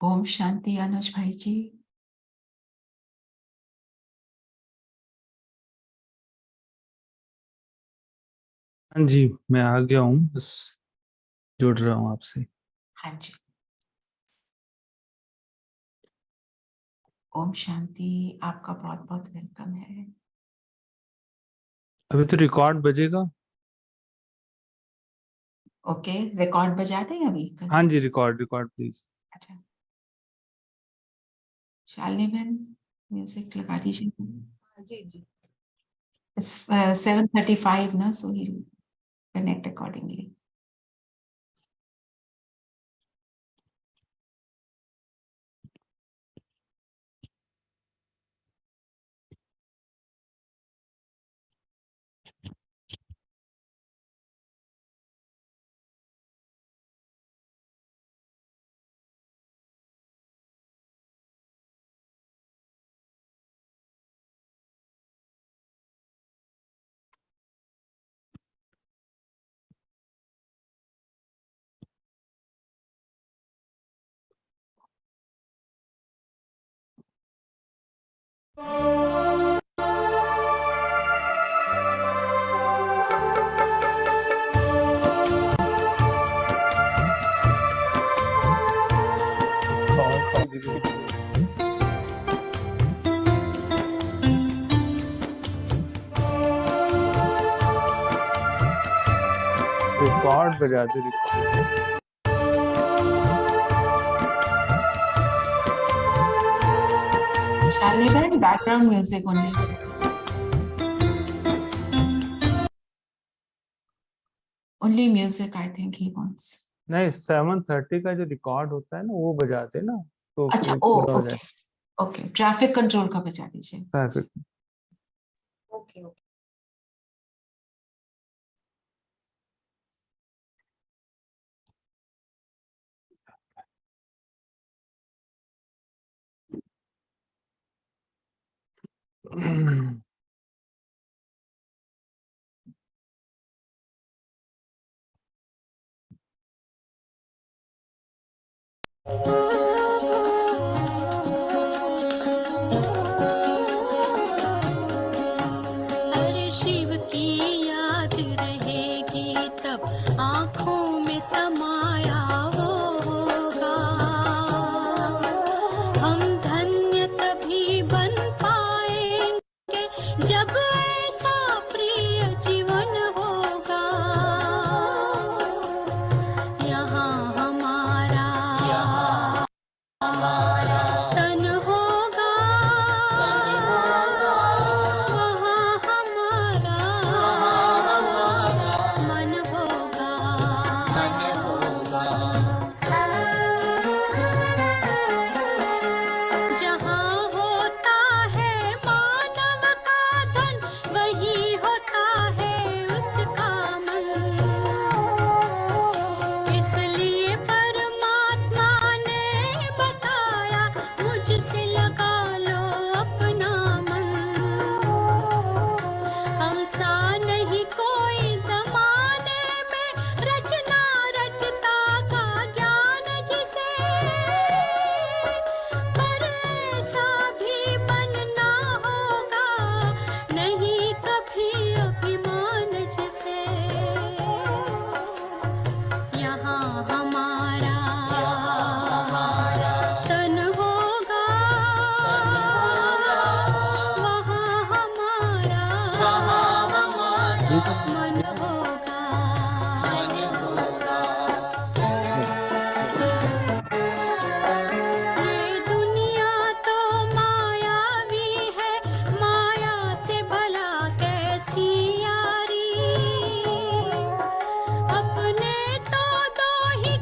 ओम शांति अनुज भाई जी। हाँ जी, मैं आ गया हूँ, बस जुड़ रहा हूँ आपसे। हाँ जी, ओम शांति। आपका बहुत बहुत वेलकम है। अभी तो रिकॉर्ड बजेगा। ओके, रिकॉर्ड बजा दें अभी? हाँ जी, रिकॉर्ड रिकॉर्ड प्लीज। अच्छा, शालिनी बहन म्यूजिक लगा दीजिए। जी जी। इट्स 7:35 ना, सो ही कनेक्ट अकॉर्डिंगली। रिकॉर्ड बजा दे, रिकॉर्ड। शालिनी बहन, background music only. Only music I think he wants. नहीं, 7:30 का जो रिकॉर्ड होता है ना, वो बजाते ना, तो अच्छा, फिर ओ पूरा हो ओके जाए। ओके, ट्रैफिक कंट्रोल का बजा दीजिए। ट्रैफिक। Okay okay. हर शिव की याद रहेगी तब आँखों में समाया वो होगा। हम धन्य तभी बन पाएंगे जब ऐसा प्रिय जीवन होगा। यहाँ हमारा तन होगा, वहाँ हमारा मन होगा। जहाँ होता है मानव का धन, वही होता है उसका मन। इसलिए परमात्मा ने बताया, मुझसे लगा लो अपना मन। हम सा नहीं कोई जमाने में, रचना रचता का ज्ञान जिसे, पर ऐसा भी बनना होगा, नहीं कभी अभिमान जिसे। यहाँ हमारा तन होगा, वहाँ हमारा मन होगा। ये दुनिया तो मायावी है, माया से भला कैसी यारी। अपने तो दो ही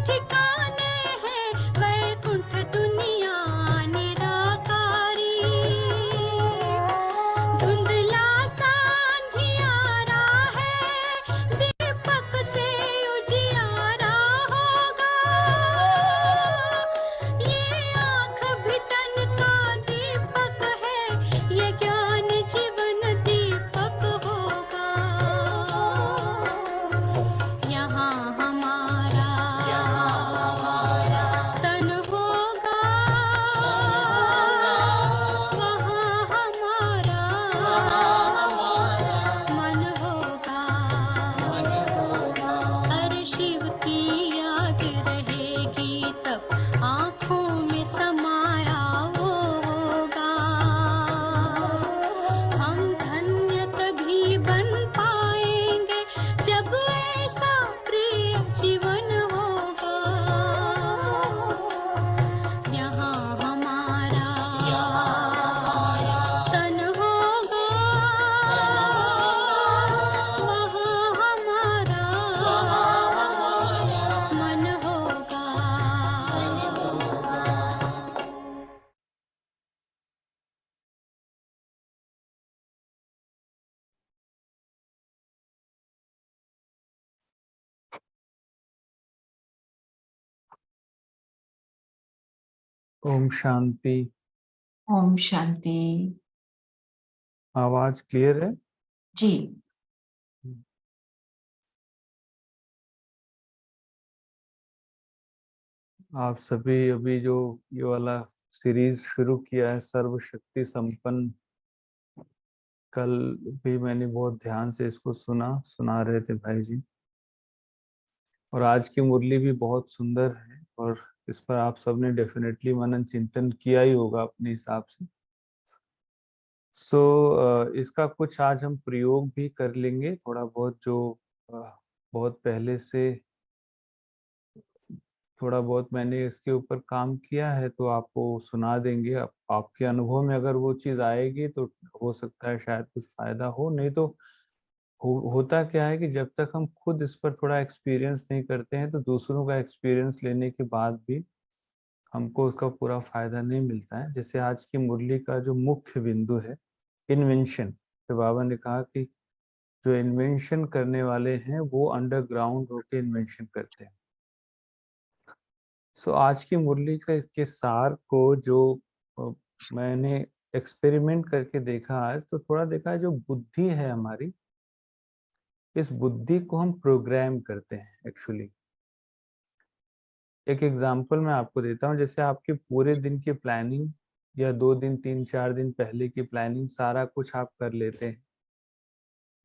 ओम शांति। ओम शांति। आवाज क्लियर है? जी। आप सभी अभी जो ये वाला सीरीज शुरू किया है सर्वशक्ति संपन्न, कल भी मैंने बहुत ध्यान से इसको सुना रहे थे भाई जी, और आज की मुरली भी बहुत सुंदर है और इस पर आप सबने डेफिनेटली मनन चिंतन किया ही होगा अपने हिसाब से। इसका कुछ आज हम प्रयोग भी कर लेंगे, थोड़ा बहुत जो बहुत पहले से थोड़ा बहुत मैंने इसके ऊपर काम किया है तो आपको सुना देंगे। आपके अनुभव में अगर वो चीज़ आएगी तो हो सकता है शायद कुछ फायदा हो, नहीं तो होता क्या है कि जब तक हम खुद इस पर थोड़ा एक्सपीरियंस नहीं करते हैं तो दूसरों का एक्सपीरियंस लेने के बाद भी हमको उसका पूरा फायदा नहीं मिलता है। जैसे आज की मुरली का जो मुख्य बिंदु है इन्वेंशन, तो बाबा ने कहा कि जो इन्वेंशन करने वाले हैं वो अंडरग्राउंड होके इन्वेंशन करते हैं। आज की मुरली के सार को जो मैंने एक्सपेरिमेंट करके देखा आज, तो थोड़ा देखा है जो बुद्धि है हमारी, इस बुद्धि को हम प्रोग्राम करते हैं एक्चुअली। एक एग्जांपल मैं आपको देता हूँ, जैसे आपके पूरे दिन की प्लानिंग या 2 दिन 3 4 दिन पहले की प्लानिंग सारा कुछ आप कर लेते हैं,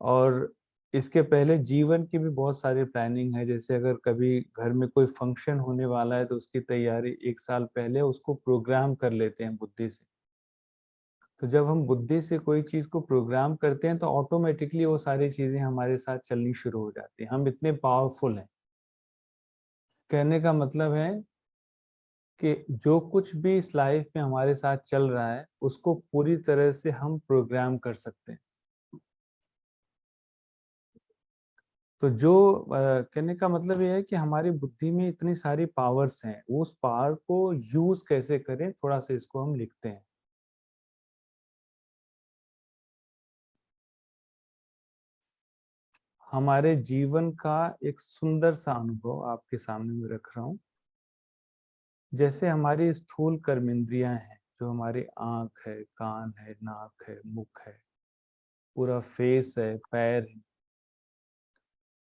और इसके पहले जीवन की भी बहुत सारी प्लानिंग है। जैसे अगर कभी घर में कोई फंक्शन होने वाला है तो उसकी तैयारी 1 साल पहले उसको प्रोग्राम कर लेते हैं बुद्धि से। तो जब हम बुद्धि से कोई चीज को प्रोग्राम करते हैं तो ऑटोमेटिकली वो सारी चीजें हमारे साथ चलनी शुरू हो जाती हैं। हम इतने पावरफुल हैं। कहने का मतलब है कि जो कुछ भी इस लाइफ में हमारे साथ चल रहा है उसको पूरी तरह से हम प्रोग्राम कर सकते हैं। तो जो कहने का मतलब ये है कि हमारी बुद्धि में इतनी सारी पावर्स हैं, उस पावर को यूज कैसे करें, थोड़ा सा इसको हम लिखते हैं। हमारे जीवन का एक सुंदर सा अनुभव आपके सामने में रख रहा हूँ। जैसे हमारी स्थूल कर्मेंद्रियां हैं, जो हमारी आंख है, कान है, नाक है, मुख है, पूरा फेस है, पैर है,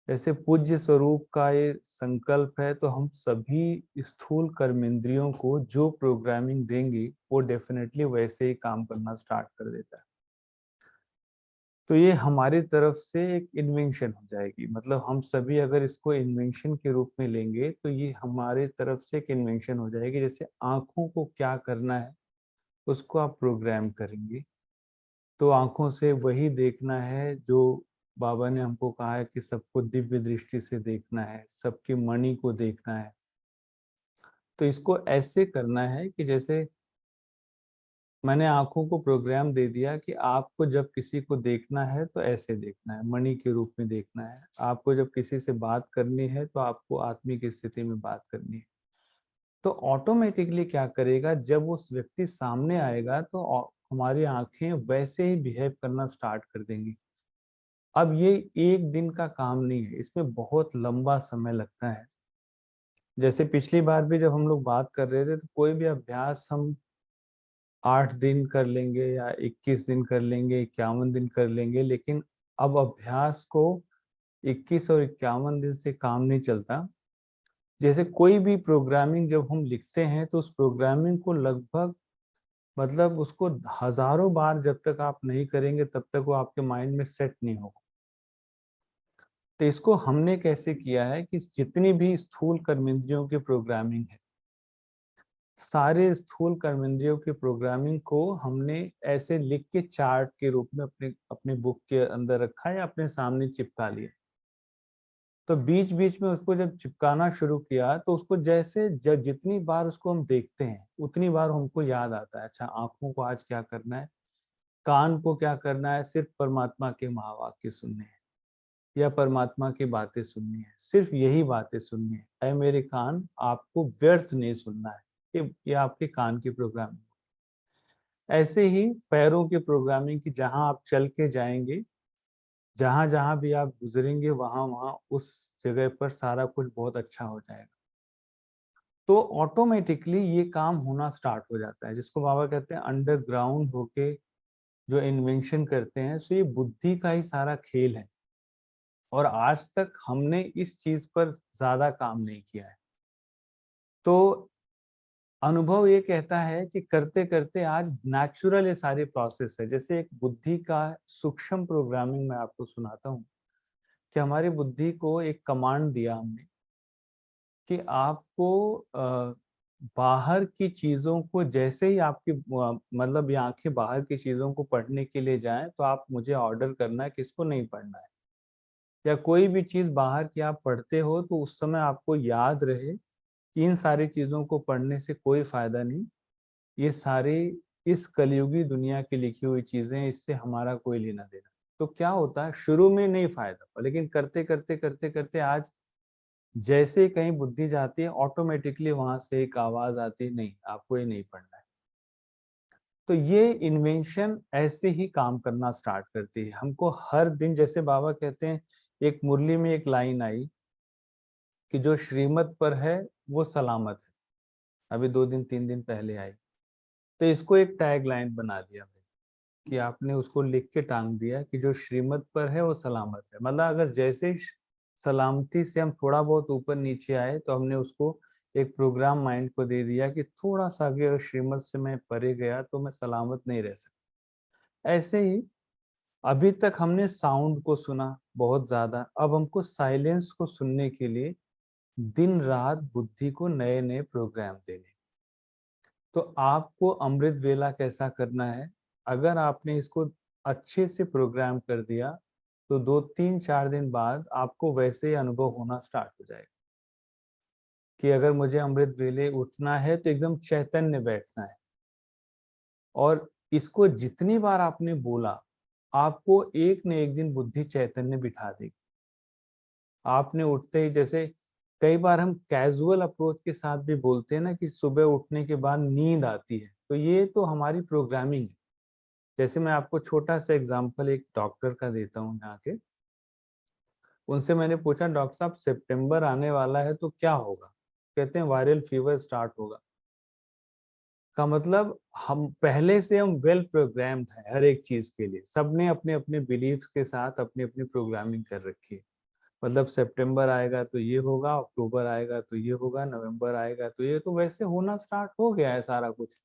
ऐसे पूज्य स्वरूप का ये संकल्प है। तो हम सभी स्थूल कर्मेंद्रियों को जो प्रोग्रामिंग देंगे वो डेफिनेटली वैसे ही काम करना स्टार्ट कर देता है। तो ये हमारी तरफ से एक इन्वेंशन हो जाएगी। मतलब हम सभी अगर इसको इन्वेंशन के रूप में लेंगे तो ये हमारे तरफ से एक इन्वेंशन हो जाएगी। जैसे आंखों को क्या करना है उसको आप प्रोग्राम करेंगे, तो आंखों से वही देखना है जो बाबा ने हमको कहा है कि सबको दिव्य दृष्टि से देखना है, सबकी मणि को देखना है। तो इसको ऐसे करना है कि जैसे मैंने आंखों को प्रोग्राम दे दिया कि आपको जब किसी को देखना है तो ऐसे देखना है, मणि के रूप में देखना है। आपको जब किसी से बात करनी है तो आपको आत्मिक स्थिति में बात करनी है। तो ऑटोमेटिकली क्या करेगा, जब उस व्यक्ति सामने आएगा तो हमारी आंखें वैसे ही बिहेव करना स्टार्ट कर देंगी। अब ये एक दिन का काम नहीं है, इसमें बहुत लंबा समय लगता है। जैसे पिछली बार भी जब हम लोग बात कर रहे थे तो कोई भी अभ्यास हम 8 दिन कर लेंगे या 21 दिन कर लेंगे, 51 दिन कर लेंगे, लेकिन अब अभ्यास को 21 और 51 दिन से काम नहीं चलता। जैसे कोई भी प्रोग्रामिंग जब हम लिखते हैं तो उस प्रोग्रामिंग को लगभग मतलब उसको हजारों बार जब तक आप नहीं करेंगे तब तक वो आपके माइंड में सेट नहीं होगा। तो इसको हमने कैसे किया है कि जितनी भी स्थूल कर्मेंद्रियों की प्रोग्रामिंग है, सारे स्थूल कर्मेंद्रियों की प्रोग्रामिंग को हमने ऐसे लिख के चार्ट के रूप में अपने अपने बुक के अंदर रखा है, अपने सामने चिपका लिया। तो बीच बीच में उसको जब चिपकाना शुरू किया तो उसको जैसे जितनी बार उसको हम देखते हैं उतनी बार हमको याद आता है, अच्छा आंखों को आज क्या करना है, कान को क्या करना है, सिर्फ परमात्मा के महावाक्य सुनने हैं या परमात्मा की बातें सुननी है, सिर्फ यही बातें सुननी है। ऐ मेरे कान, आपको व्यर्थ नहीं सुनना है। ये आपके कान की प्रोग्रामिंग। ऐसे ही पैरों की प्रोग्रामिंग की, जहां आप चल के जाएंगे, जहां जहां भी आप गुजरेंगे वहां वहां उस जगह पर सारा कुछ बहुत अच्छा हो जाएगा। तो ऑटोमेटिकली ये काम होना स्टार्ट हो जाता है, जिसको बाबा कहते हैं अंडरग्राउंड होके जो इन्वेंशन करते हैं। सो ये बुद्धि का ही सारा खेल है, और आज तक हमने इस चीज पर ज्यादा काम नहीं किया है। तो अनुभव ये कहता है कि करते करते आज नेचुरल ये सारी प्रोसेस है। जैसे एक बुद्धि का सूक्ष्म प्रोग्रामिंग मैं आपको सुनाता हूँ कि हमारी बुद्धि को एक कमांड दिया हमने कि आपको बाहर की चीजों को, जैसे ही आपकी मतलब ये आंखें बाहर की चीजों को पढ़ने के लिए जाएं, तो आप मुझे ऑर्डर करना है कि इसको नहीं पढ़ना है। या कोई भी चीज बाहर की आप पढ़ते हो तो उस समय आपको याद रहे कि इन सारी चीजों को पढ़ने से कोई फायदा नहीं, ये सारे इस कलयुगी दुनिया की लिखी हुई चीजें, इससे हमारा कोई लेना देना। तो क्या होता है, शुरू में नहीं फायदा, लेकिन करते करते करते करते आज जैसे ही कहीं बुद्धि जाती है, ऑटोमेटिकली वहां से एक आवाज आती है, नहीं आपको ये नहीं पढ़ना है। तो ये इन्वेंशन ऐसे ही काम करना स्टार्ट करती है हमको हर दिन। जैसे बाबा कहते हैं, एक मुरली में एक लाइन आई कि जो श्रीमत पर है वो सलामत है, अभी 2 दिन 3 दिन पहले आई। तो इसको एक टैग लाइन बना दिया मैंने कि आपने उसको लिख के टांग दिया कि जो श्रीमत पर है वो सलामत है। मतलब अगर जैसे सलामती से हम थोड़ा बहुत ऊपर नीचे आए, तो हमने उसको एक प्रोग्राम माइंड को दे दिया कि थोड़ा सा आगे अगर श्रीमत से मैं परे गया तो मैं सलामत नहीं रह सकता। ऐसे ही अभी तक हमने साउंड को सुना बहुत ज्यादा, अब हमको साइलेंस को सुनने के लिए दिन रात बुद्धि को नए नए प्रोग्राम देने। तो आपको अमृत वेला कैसा करना है, अगर आपने इसको अच्छे से प्रोग्राम कर दिया, तो 2 3 4 दिन बाद आपको वैसे ही अनुभव होना स्टार्ट हो जाएगा कि अगर मुझे अमृत वेले उठना है तो एकदम चैतन्य बैठना है। और इसको जितनी बार आपने बोला, आपको एक न एक दिन बुद्धि चैतन्य बिठा देगी। आपने उठते ही, जैसे कई बार हम कैजुअल अप्रोच के साथ भी बोलते हैं ना कि सुबह उठने के बाद नींद आती है, तो ये तो हमारी प्रोग्रामिंग है। जैसे मैं आपको छोटा सा एग्जांपल एक डॉक्टर का देता हूँ यहाँ के। उनसे मैंने पूछा, डॉक्टर साहब सितंबर आने वाला है तो क्या होगा? कहते हैं वायरल फीवर स्टार्ट होगा। का मतलब हम पहले से हम वेल प्रोग्राम्ड हैं हर एक चीज के लिए। सबने अपने अपने बिलीव्स के साथ अपनी अपनी प्रोग्रामिंग कर रखी है। मतलब सितंबर आएगा तो ये होगा, अक्टूबर आएगा तो ये होगा, नवंबर आएगा तो ये, तो वैसे होना स्टार्ट हो गया है सारा कुछ।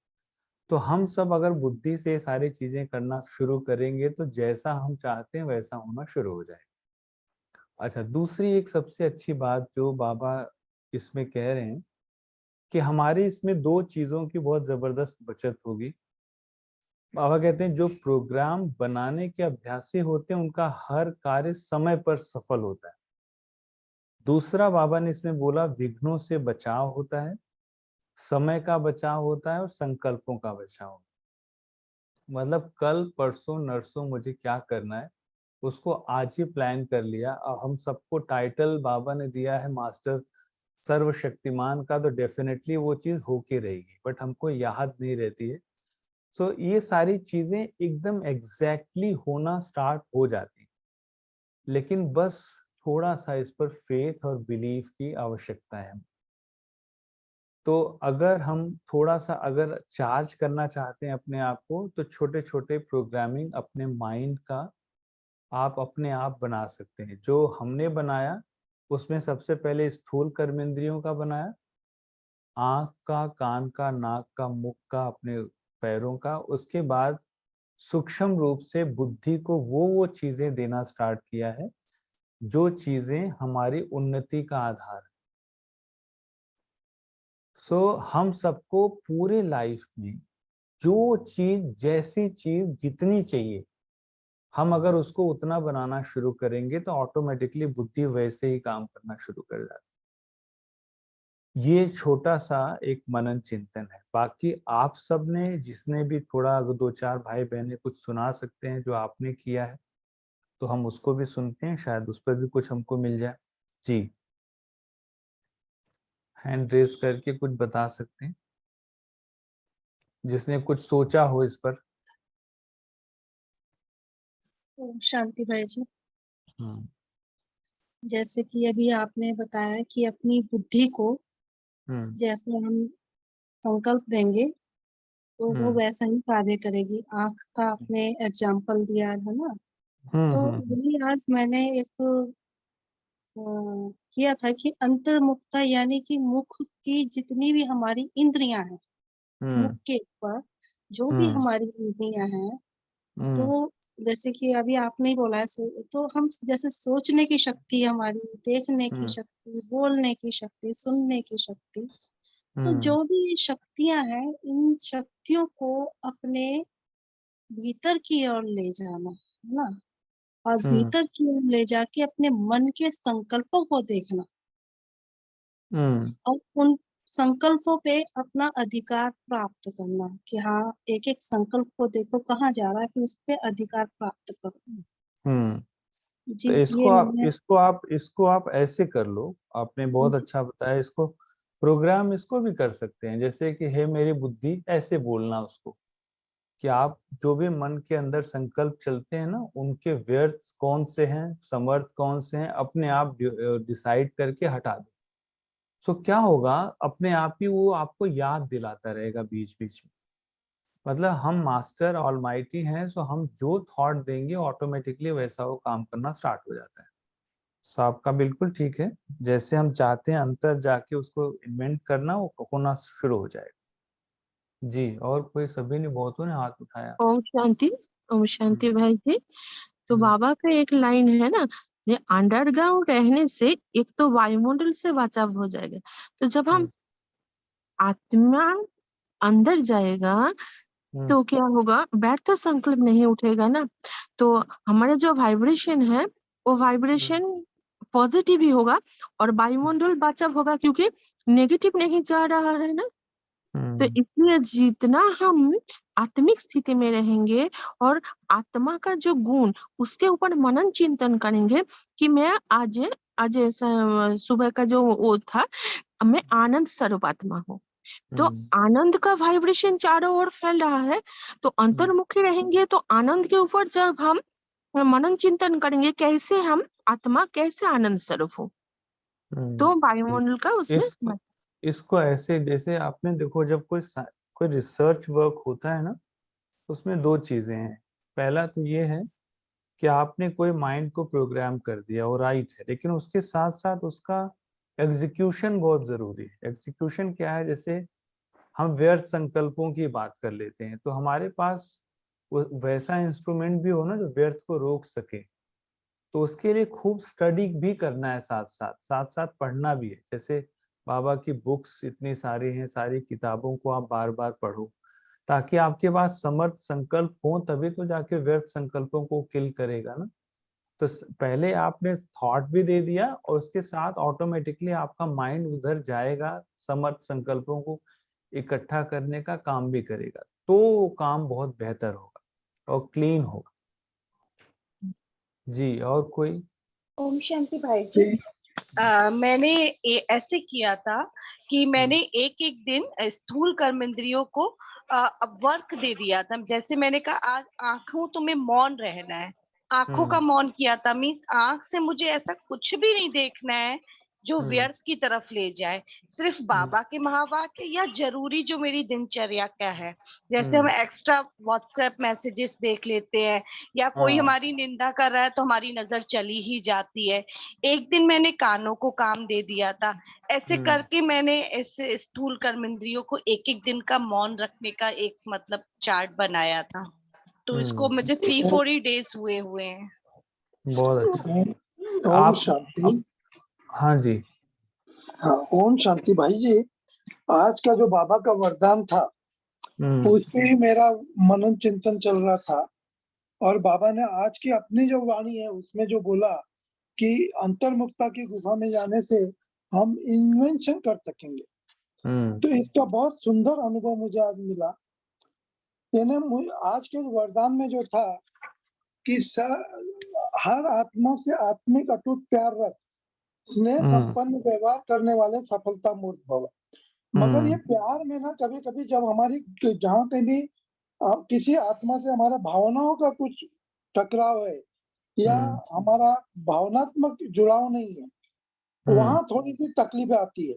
तो हम सब अगर बुद्धि से सारी चीजें करना शुरू करेंगे तो जैसा हम चाहते हैं वैसा होना शुरू हो जाएगा। अच्छा, दूसरी एक सबसे अच्छी बात जो बाबा इसमें कह रहे हैं कि हमारी इसमें 2 चीजों की बहुत जबरदस्त बचत होगी। बाबा कहते हैं जो प्रोग्राम बनाने के अभ्यासी होते हैं उनका हर कार्य समय पर सफल होता है। दूसरा बाबा ने इसमें बोला, विघ्नों से बचाव होता है, समय का बचाव होता है और संकल्पों का बचाव होता है। मतलब कल परसों नरसों मुझे क्या करना है उसको आज ही प्लान कर लिया। अब हम सबको टाइटल बाबा ने दिया है मास्टर सर्वशक्तिमान का, तो डेफिनेटली वो चीज होके रहेगी, बट हमको याद नहीं रहती है। सो ये सारी चीजें एकदम एग्जैक्टली होना स्टार्ट हो जाती हैं, लेकिन बस थोड़ा सा इस पर फेथ और बिलीफ की आवश्यकता है। तो अगर हम थोड़ा सा अगर चार्ज करना चाहते हैं अपने आप को, तो छोटे छोटे प्रोग्रामिंग अपने माइंड का आप अपने आप बना सकते हैं। जो हमने बनाया उसमें सबसे पहले स्थूल कर्मेंद्रियों का बनाया, आंख का, कान का, नाक का, मुख का, अपने पैरों का। उसके बाद सूक्ष्म रूप से बुद्धि को वो चीजें देना स्टार्ट किया है जो चीजें हमारी उन्नति का आधार है। सो हम सबको पूरे लाइफ में जो चीज, जैसी चीज जितनी चाहिए, हम अगर उसको उतना बनाना शुरू करेंगे तो ऑटोमेटिकली बुद्धि वैसे ही काम करना शुरू कर जाती है। ये छोटा सा एक मनन चिंतन है। बाकी आप सब ने, जिसने भी थोड़ा, अगर 2 4 भाई बहनें कुछ सुना सकते हैं जो आपने किया है, तो हम उसको भी सुनते हैं, शायद उस पर भी कुछ हमको मिल जाए। जी, हैंड रेज करके कुछ बता सकते हैं जिसने कुछ सोचा हो इस पर। ओम शांति भाई जी, हम्म, जैसे कि अभी आपने बताया कि अपनी बुद्धि को जैसे हम संकल्प देंगे तो वो वैसा ही कार्य करेगी। आँख का आपने एग्जाम्पल दिया है ना, तो वही आज मैंने एक किया था कि अंतर्मुखता यानी कि मुख की जितनी भी हमारी इंद्रियां हैं, मुख के ऊपर जो भी हमारी इंद्रियां हैं, तो जैसे कि अभी आपने ही बोला है तो हम जैसे सोचने की शक्ति हमारी, देखने की शक्ति, बोलने की शक्ति, सुनने की शक्ति, तो जो भी शक्तियां हैं, इन शक्तियों को अपने भीतर की ओर ले जाना, है ना? और भीतर की ओर ले जाके अपने मन के संकल्पों को देखना और उन संकल्पों पे अपना अधिकार प्राप्त करना कि हाँ, एक-एक संकल्प को देखो कहाँ जा रहा है, फिर उस पे अधिकार प्राप्त करो। जी, तो ये मैंने इसको आप ऐसे कर लो। आपने बहुत अच्छा बताया। इसको प्रोग्राम इसको भी कर सकते हैं, जैसे कि हे मेरी बुद्धि, ऐसे बोलना उसको कि आप जो भी मन के अंदर संकल्प चलते हैं ना, उनके व्यर्थ कौन से हैं, समर्थ कौन से हैं, अपने आप डिसाइड करके हटा दो। सो क्या होगा, अपने आप ही वो आपको याद दिलाता रहेगा बीच बीच में। मतलब हम मास्टर ऑलमाइटी हैं, सो हम जो थॉट देंगे ऑटोमेटिकली वैसा वो काम करना स्टार्ट हो जाता है। सो आपका बिल्कुल ठीक है। जैसे हम चाहते हैं अंतर जाके उसको इन्वेंट करना, वो होना शुरू हो जाएगा। जी, और कोई, सभी ने, बहुतों ने हाथ उठाया। ओम शांति भाई जी। तो हम्म, बाबा का एक लाइन है ना, ये अंडरग्राउंड रहने से एक तो वायुमंडल से बचाव हो जाएगा। तो जब हम आत्मा अंदर जाएगा तो क्या होगा, बैठ तो संकल्प नहीं उठेगा ना, तो हमारा जो वाइब्रेशन है वो वाइब्रेशन पॉजिटिव ही होगा और वायुमंडल बचाव होगा, क्योंकि नेगेटिव नहीं जा रहा है ना। तो इसलिए जितना हम आत्मिक स्थिति में रहेंगे और आत्मा का जो गुण, उसके ऊपर मनन चिंतन करेंगे कि मैं आज आज ऐसा सुबह का जो वो था, मैं आनंद स्वरूप आत्मा हूँ। तो आनंद का वाइब्रेशन चारों ओर फैल रहा है, तो अंतर्मुखी रहेंगे तो आनंद के ऊपर जब हम मनन चिंतन करेंगे, कैसे हम आत्मा, कैसे आनंद स्वरूप हो, तो वायुमंडल का उसमें इस इसको ऐसे, जैसे आपने देखो, जब कोई रिसर्च वर्क होता है ना, तो उसमें दो चीजें हैं। पहला तो ये है कि आपने कोई माइंड को प्रोग्राम कर दिया, वो राइट है, लेकिन उसके साथ साथ उसका एग्जीक्यूशन बहुत जरूरी है। एग्जीक्यूशन क्या है, जैसे हम व्यर्थ संकल्पों की बात कर लेते हैं, तो हमारे पास वैसा इंस्ट्रूमेंट भी हो ना जो व्यर्थ को रोक सके। तो उसके लिए खूब स्टडी भी करना है, साथ साथ पढ़ना भी है। जैसे बाबा की बुक्स इतनी सारी हैं, सारी किताबों को आप बार बार पढ़ो, ताकि आपके पास समर्थ संकल्प हो, तभी तो जाके व्यर्थ संकल्पों को किल करेगा ना। तो पहले आपने थॉट भी दे दिया और उसके साथ ऑटोमेटिकली आपका माइंड उधर जाएगा, समर्थ संकल्पों को इकट्ठा करने का काम भी करेगा, तो काम बहुत बेहतर होगा और क्लीन होगा। जी, और कोई? ओम शांति भाई जी। मैंने ऐसे किया था कि मैंने एक एक दिन स्थूल कर्मेंद्रियों को वर्क दे दिया था। जैसे मैंने कहा आज आंखों तुम्हें मौन रहना है, आंखों का मौन किया था। मीन्स आंख से मुझे ऐसा कुछ भी नहीं देखना है जो व्यर्थ की तरफ ले जाए, सिर्फ बाबा के महावाक्य या जरूरी जो मेरी दिनचर्या का है। जैसे हम एक्स्ट्रा व्हाट्सएप मैसेजेस देख लेते हैं या कोई हमारी निंदा कर रहा है तो हमारी नजर चली ही जाती है। एक दिन मैंने कानों को काम दे दिया था। ऐसे करके मैंने ऐसे स्थूल कर्मेंद्रियों को एक एक दिन का मौन रखने का एक मतलब चार्ट बनाया था। तो इसको मुझे 3-4 ही डेज हुए हैं। बहुत अच्छा। ओम आप शांति। हाँ जी। हाँ, ओम शांति भाई जी। आज का जो बाबा का वरदान था, उस पे ही मेरा मनन चिंतन चल रहा था। और बाबा ने आज की अपनी जो वाणी है उसमें जो बोला कि अंतर्मुखता की गुफा में जाने से हम इन्वेंशन कर सकेंगे, तो इसका बहुत सुंदर अनुभव मुझे आज मिला। यानी आज के वरदान में जो था कि हर आत्मा से आत्मिक अटूट प्यार रख, स्नेह संपन्न व्यवहार करने वाले सफलता मूर्त भव। मगर ये प्यार में ना कभी कभी जब हमारी जहाँ कहीं किसी आत्मा से हमारा भावनाओं का कुछ टकराव है या हमारा भावनात्मक जुड़ाव नहीं है, वहां थोड़ी सी तकलीफ आती है।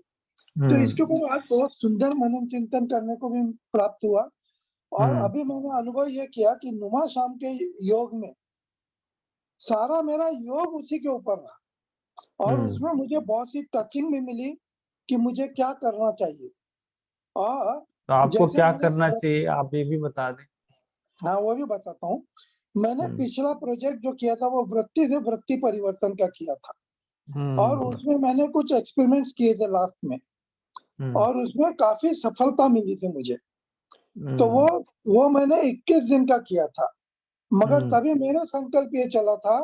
तो इसके ऊपर आज बहुत सुंदर मनन चिंतन करने को भी प्राप्त हुआ। और अभी मैंने अनुभव ये किया कि नुमा शाम के योग में सारा मेरा योग उसी के ऊपर रहा और उसमें मुझे बहुत सी टचिंग भी मिली कि मुझे क्या करना चाहिए। और तो आपको जैसे क्या मैंने करना चाहिए आप ये भी बता दें। हाँ, वो भी बताता हूँ। मैंने पिछला प्रोजेक्ट जो किया था वो वृत्ति से वृत्ति परिवर्तन का किया था और उसमें मैंने कुछ एक्सपेरिमेंट्स किए थे लास्ट में और उसमें काफी सफलता मिली थी मुझे। तो वो मैंने 21 दिन का किया था, मगर तभी मेरा संकल्प ये चला था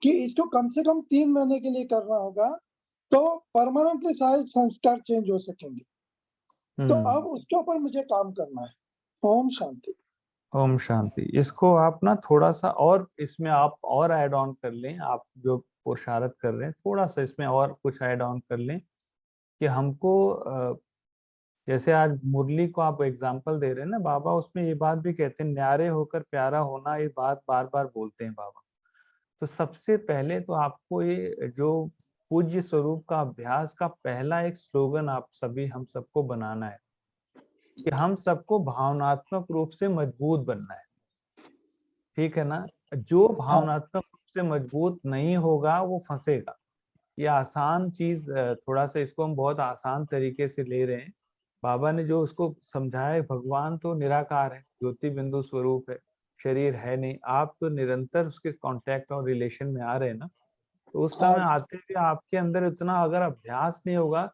कि इसको कम से कम 3 महीने के लिए करना होगा, तो परमानेंटली सारे संस्कार चेंज हो सकेंगे। तो अब उसके ऊपर मुझे काम करना है। ओम शांति। ओम शांति। इसको आप ना थोड़ा सा और इसमें आप और ऐड ऑन कर लें, आप जो पुरुषार्थ कर रहे हैं थोड़ा सा इसमें और कुछ ऐड ऑन कर लें कि हमको जैसे आज मुरली को आप एग्जाम्पल दे रहे हैं ना बाबा, उसमें ये बात भी कहते हैं न्यारे होकर प्यारा होना, ये बात बार बार बोलते हैं बाबा। तो सबसे पहले तो आपको ये जो पूज्य स्वरूप का अभ्यास का पहला एक स्लोगन आप सभी हम सबको बनाना है कि हम सबको भावनात्मक रूप से मजबूत बनना है। ठीक है ना। जो भावनात्मक रूप से मजबूत नहीं होगा वो फंसेगा। ये आसान चीज, थोड़ा सा इसको हम बहुत आसान तरीके से ले रहे हैं। बाबा ने जो उसको समझाया है, भगवान तो निराकार है, ज्योति बिंदु स्वरूप है, शरीर है नहीं। आप तो निरंतर उसके कांटेक्ट और रिलेशन में आ रहे हैं ना, तो उस समय आते हुए आपके अंदर इतना अगर अभ्यास नहीं होगा,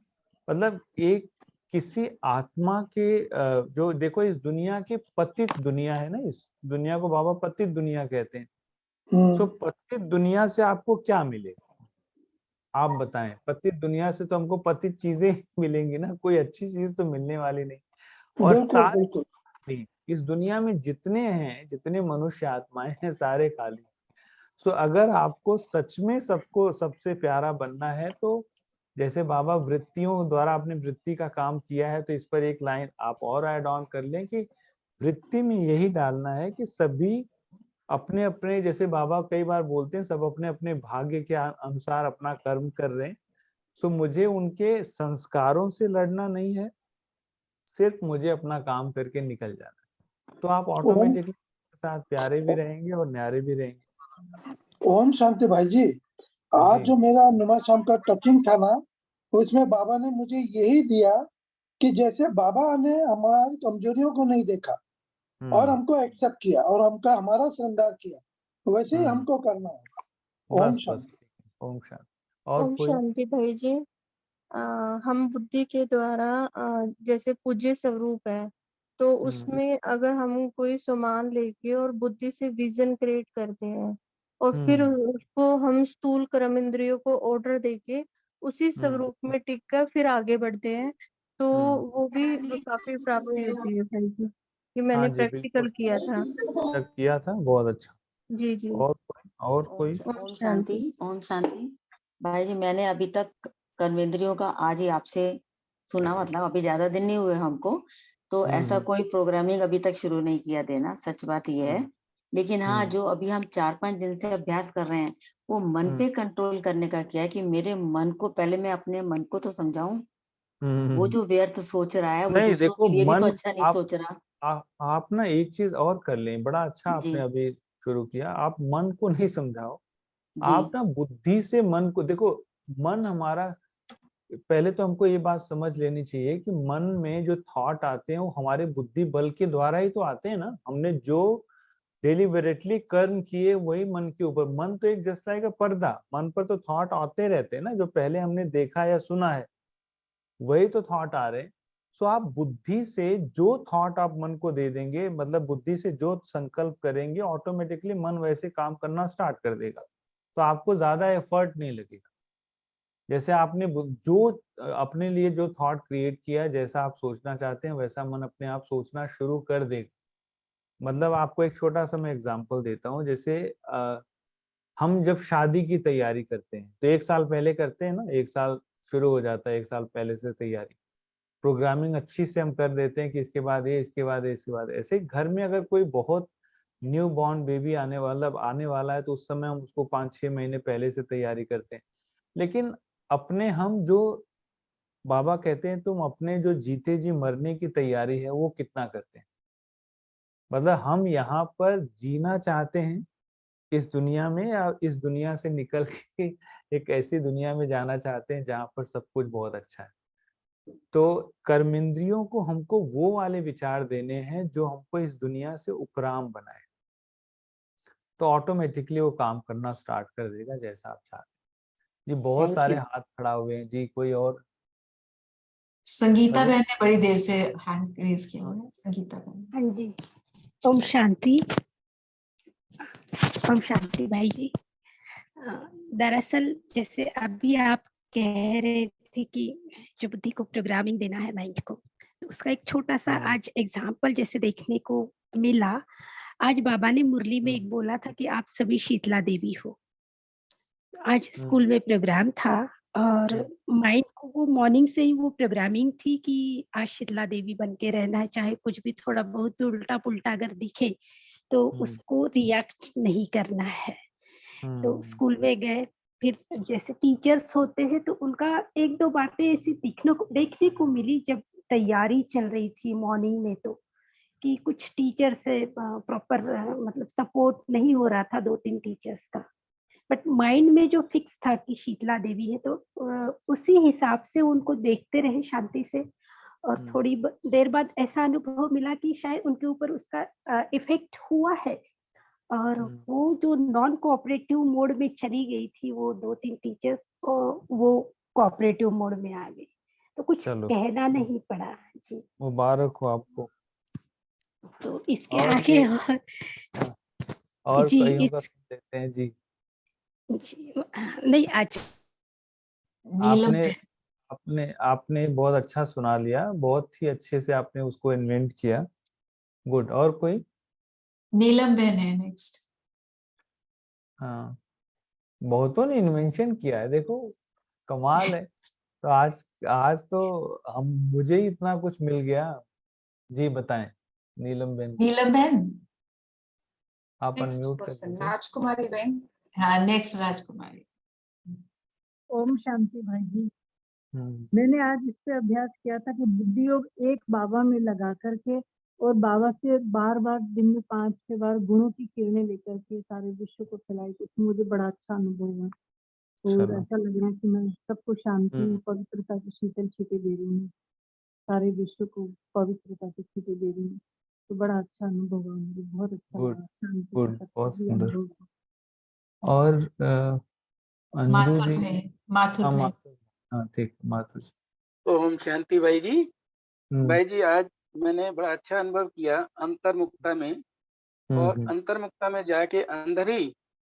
मतलब एक किसी आत्मा के जो देखो इस दुनिया की पतित दुनिया है ना, इस दुनिया को बाबा पतित दुनिया कहते हैं। सो पतित दुनिया से आपको क्या मिलेगा आप बताएं। पतित दुनिया से तो हमको पतित चीजें मिलेंगी ना, कोई अच्छी चीज तो मिलने वाली नहीं। और सारे इस दुनिया में जितने हैं, जितने मनुष्य आत्माएं हैं, सारे खाली। सो अगर आपको सच में सबको सबसे प्यारा बनना है, तो जैसे बाबा वृत्तियों द्वारा आपने वृत्ति का काम किया है, तो इस पर एक लाइन आप और ऐड ऑन कर लें कि वृत्ति में यही डालना है कि सभी अपने अपने, जैसे बाबा कई बार बोलते हैं, सब अपने अपने भाग्य के अनुसार अपना कर्म कर रहे हैं। सो मुझे उनके संस्कारों से लड़ना नहीं है, सिर्फ मुझे अपना काम करके निकल जाना है। तो आप ऑटोमेटिकली साथ प्यारे भी रहेंगे और न्यारे भी रहेंगे। ओम शांति भाई जी। आज जो मेरा नुमा शाम का टचिंग था ना, उसमें बाबा ने मुझे यही दिया कि जैसे बाबा ने हमारी कमजोरियों को नहीं देखा और हमको एक्सेप्ट किया और हमारा श्रृंगार किया, वैसे ही हमको करना है। ओम शांति। ओम शांति। और ओम कोई? शांति भाई जी। हम बुद्धि के द्वारा जैसे पूज्य स्वरूप है, तो उसमें अगर हम कोई सामान लेके और बुद्धि से विजन क्रिएट करते हैं और फिर उसको हम स्थूल कर्म इंद्रियों को ऑर्डर देके उसी स्वरूप में टिक कर फिर आगे बढ़ते हैं, तो वो भी काफी प्राप्ति होती है भाई जी। ये मैंने हाँ जी प्रैक्टिकल बिल्कुल किया था। किया था, बहुत अच्छा। जी जी। और कोई? ओम शांति। ओम शांति भाई जी। मैंने अभी तक कर्मेंद्रियों का आज ही आपसे सुना, मतलब अभी ज्यादा दिन नहीं हुए हमको, तो ऐसा कोई प्रोग्रामिंग अभी तक शुरू नहीं किया देना, सच बात ये है। लेकिन हाँ, जो अभी हम 4-5 दिन से अभ्यास कर रहे हैं, वो मन पे कंट्रोल करने का क्या है कि मेरे मन को पहले मैं अपने मन को तो समझाऊं, वो जो व्यर्थ सोच रहा है, वो नहीं दूसरों देखो, के लिए भी मन तो अच्छा नहीं सोच रहा। आप ना एक चीज और कर लें, बड़ा अच्छा जी आपने अभी शुरू किया। आप मन को नहीं समझाओ, जी आप ना बुद्धि से मन को देखो। मन हमारा, पहले तो हमको ये बात समझ लेनी चाहिए कि मन में जो थॉट आते हैं वो हमारे बुद्धि बल के द्वारा ही तो आते हैं ना। हमने जो डेलिबरेटली कर्म किए वही मन के ऊपर। मन तो एक जस्ट लाइक पर्दा, मन पर तो थॉट आते रहते हैं ना, जो पहले हमने देखा या सुना है वही तो थॉट आ रहे हैं। सो आप बुद्धि से जो थॉट आप मन को दे देंगे, मतलब बुद्धि से जो संकल्प करेंगे, ऑटोमेटिकली मन वैसे काम करना स्टार्ट कर देगा। तो आपको ज्यादा एफर्ट नहीं लगेगा। जैसे आपने जो अपने लिए जो थॉट क्रिएट किया, जैसा आप सोचना चाहते हैं वैसा मन अपने आप सोचना शुरू कर देगा। मतलब आपको एक छोटा सा मैं एग्जांपल देता हूँ। जैसे हम जब शादी की तैयारी करते हैं तो 1 साल पहले करते हैं ना, 1 साल शुरू हो जाता है, 1 साल पहले से तैयारी, प्रोग्रामिंग अच्छी से हम कर देते हैं कि इसके बाद ये, इसके बाद ये, इसके बाद। ऐसे घर में अगर कोई बहुत न्यू बॉर्न बेबी आने वाला है, तो उस समय हम उसको 5-6 महीने पहले से तैयारी करते हैं। लेकिन अपने हम जो बाबा कहते हैं तुम अपने जो जीते जी मरने की तैयारी है वो कितना करते हैं। मतलब हम यहाँ पर जीना चाहते हैं इस दुनिया में, या इस दुनिया से निकल के एक ऐसी दुनिया में जाना चाहते हैं जहाँ पर सब कुछ बहुत अच्छा है। तो कर्मेंद्रियों को हमको वो वाले विचार देने हैं जो हमको इस दुनिया से उपराम बनाए, तो ऑटोमेटिकली वो काम करना स्टार्ट कर देगा जैसा आप चाहते हैं। जी बहुत थैंक सारे यू। हाथ खड़ा हुए हैं जी, कोई और? संगीता अभी बहन ने बड़ी देर से हैंड रेज किया हुआ है। संगीता बहन। हाँ जी, ओम शांति। ओम शांति भाई जी। दरअसल जैसे अभी आप कह रहे थे कि जो बुद्धि को प्रोग्रामिंग देना है माइंड को, तो उसका एक छोटा सा आज एग्जाम्पल जैसे देखने को मिला। आज बाबा ने मुरली में एक बोला था कि आप सभी शीतला देवी हो। आज स्कूल में प्रोग्राम था और माइंड को वो मॉर्निंग से ही वो प्रोग्रामिंग थी कि आज शीतला देवी बन के रहना है, चाहे कुछ भी थोड़ा बहुत भी उल्टा पुल्टा अगर दिखे तो उसको रिएक्ट नहीं करना है। तो स्कूल में गए, फिर जैसे टीचर्स होते हैं तो उनका एक दो बातें ऐसी देखने को मिली जब तैयारी चल रही थी मॉर्निंग में, तो कि कुछ टीचर से प्रॉपर मतलब सपोर्ट नहीं हो रहा था, 2-3 टीचर्स का। बट माइंड में जो फिक्स था कि शीतला देवी है, तो उसी हिसाब से उनको देखते रहे शांति से। और थोड़ी देर बाद ऐसा अनुभव मिला कि शायद उनके ऊपर उसका इफेक्ट हुआ है, और वो जो नॉन कोऑपरेटिव मोड में चली गई थी वो 2-3 टीचर्स, वो कोऑपरेटिव मोड में आ गई, तो कुछ चलो कहना नहीं पड़ा जी। मुबारक हो आपको। तो इसके और आगे ये और जी कईयों का सुन लेते हैं जी। जी नहीं आज नीलम आपने बहन। आपने आपने बहुत अच्छा सुना लिया, बहुत ही अच्छे से आपने उसको इन्वेंट किया। गुड। और कोई? नीलम बहन है नेक्स्ट। हाँ, बहुतों ने इन्वेंशन किया है, देखो कमाल है। तो आज आज तो हम मुझे ही इतना कुछ मिल गया। जी बताएं नीलम बेन, नीलम बहन। आप अनम्यूट कर दीजिए। राजकुमारी बहन। हाँ नेक्स्ट राजकुमारी। ओम शांति भाई जी। हम्म, मैंने आज इस पे अभ्यास किया था कि बुद्धि योग एक बाबा में लगा करके और बाबा से बार बार दिन में 5-6 बार गुणों की किरणें लेकर के सारे विश्व को फैलाई, तो उसमें मुझे बड़ा अच्छा अनुभव हुआ और चलो। ऐसा लग रहा है कि मैं सबको शांति पवित्रता की शीतल छींटे दे रही हूँ, सारे विश्व को पवित्रता की छींटे दे रही हूँ। तो बड़ा अच्छा अनुभव हुआ मुझे, बहुत अच्छा गुड लगा, शांति गुड, का बहुत भी सुंदर। अनुभव हुआ। और अंजू माथुर जी? भाई। माथुर हाँ भाई। माथुर, हाँ ठीक, माथुर जी। ओम शांति भाई जी। हम्म, भाई जी आज मैंने बड़ा अच्छा अनुभव किया अंतर्मुक्ता में, और हम्म, अंतर्मुक्ता में जाके अंदर ही